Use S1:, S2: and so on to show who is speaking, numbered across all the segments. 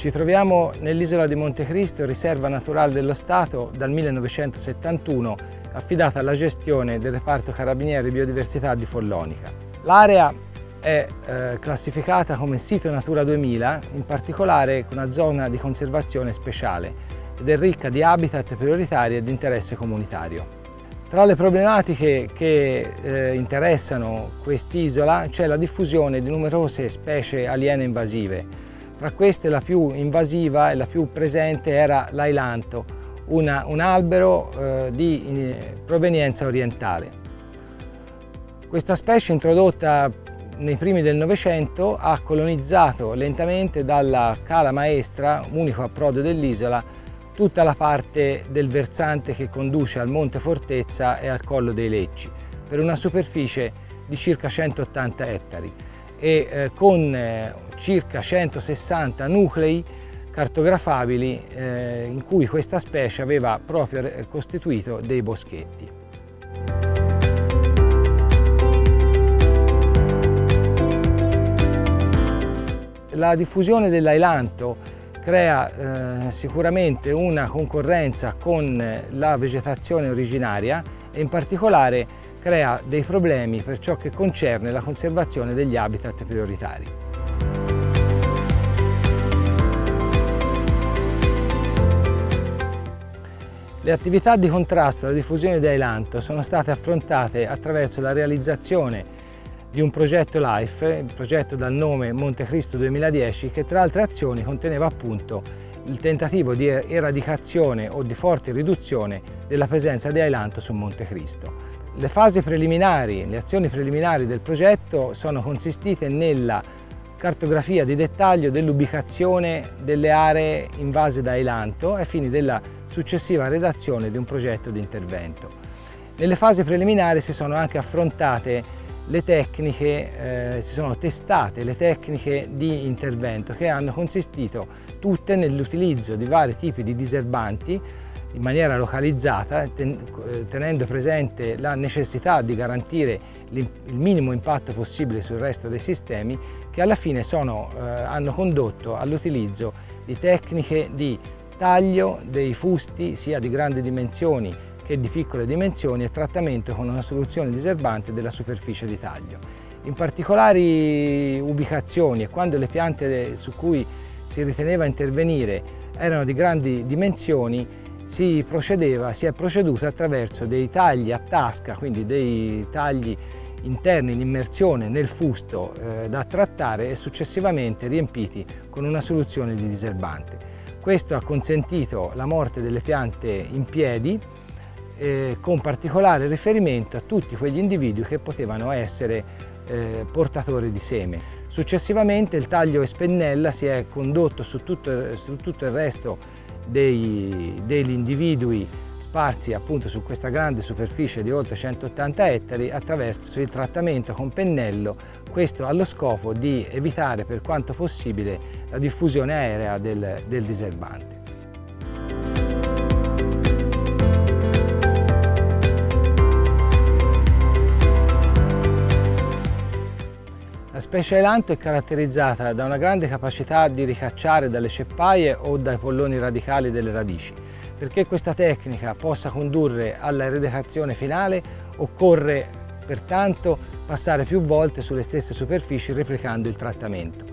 S1: Ci troviamo nell'isola di Montecristo, riserva naturale dello Stato dal 1971, affidata alla gestione del reparto Carabinieri Biodiversità di Follonica. L'area è classificata come sito Natura 2000, in particolare con una zona di conservazione speciale ed è ricca di habitat prioritari e di interesse comunitario. Tra le problematiche che interessano quest'isola c'è la diffusione di numerose specie aliene invasive. Tra queste la più invasiva e la più presente era l'ailanto, un albero di provenienza orientale. Questa specie, introdotta nei primi del Novecento, ha colonizzato lentamente dalla cala maestra, unico approdo dell'isola, tutta la parte del versante che conduce al Monte Fortezza e al Collo dei Lecci, per una superficie di circa 180 ettari e con circa 160 nuclei cartografabili in cui questa specie aveva proprio costituito dei boschetti. La diffusione dell'ailanto crea sicuramente una concorrenza con la vegetazione originaria e in particolare crea dei problemi per ciò che concerne la conservazione degli habitat prioritari. Le attività di contrasto alla diffusione di ailanto sono state affrontate attraverso la realizzazione di un progetto LIFE, il progetto dal nome Montecristo 2010, che tra altre azioni conteneva appunto il tentativo di eradicazione o di forte riduzione della presenza di ailanto su Montecristo. Le fasi preliminari, le azioni preliminari del progetto sono consistite nella cartografia di dettaglio dell'ubicazione delle aree invase da ailanto ai fini della successiva redazione di un progetto di intervento. Nelle fasi preliminari si sono anche affrontate le tecniche, si sono testate le tecniche di intervento che hanno consistito tutte nell'utilizzo di vari tipi di diserbanti in maniera localizzata, tenendo presente la necessità di garantire il minimo impatto possibile sul resto dei sistemi, che alla fine hanno condotto all'utilizzo di tecniche di taglio dei fusti sia di grandi dimensioni che di piccole dimensioni e trattamento con una soluzione diserbante della superficie di taglio. In particolari ubicazioni e quando le piante su cui si riteneva intervenire erano di grandi dimensioni, si è proceduto attraverso dei tagli a tasca, quindi dei tagli interni in immersione nel fusto da trattare e successivamente riempiti con una soluzione di diserbante. Questo ha consentito la morte delle piante in piedi, con particolare riferimento a tutti quegli individui che potevano essere portatori di seme. Successivamente il taglio a spennella si è condotto su tutto il resto degli individui sparsi appunto su questa grande superficie di oltre 180 ettari attraverso il trattamento con pennello, questo allo scopo di evitare per quanto possibile la diffusione aerea del diserbante. La specie ailanto è caratterizzata da una grande capacità di ricacciare dalle ceppaie o dai polloni radicali delle radici. Perché questa tecnica possa condurre alla eradicazione finale, occorre pertanto passare più volte sulle stesse superfici replicando il trattamento.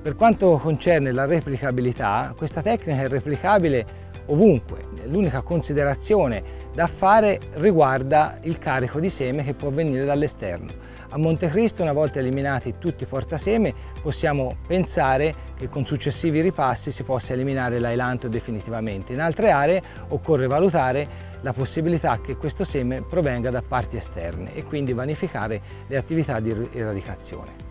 S1: Per quanto concerne la replicabilità, questa tecnica è replicabile ovunque. L'unica considerazione da fare riguarda il carico di seme che può venire dall'esterno. A Montecristo, una volta eliminati tutti i portaseme, possiamo pensare che con successivi ripassi si possa eliminare l'ailanto definitivamente. In altre aree occorre valutare la possibilità che questo seme provenga da parti esterne e quindi vanificare le attività di eradicazione.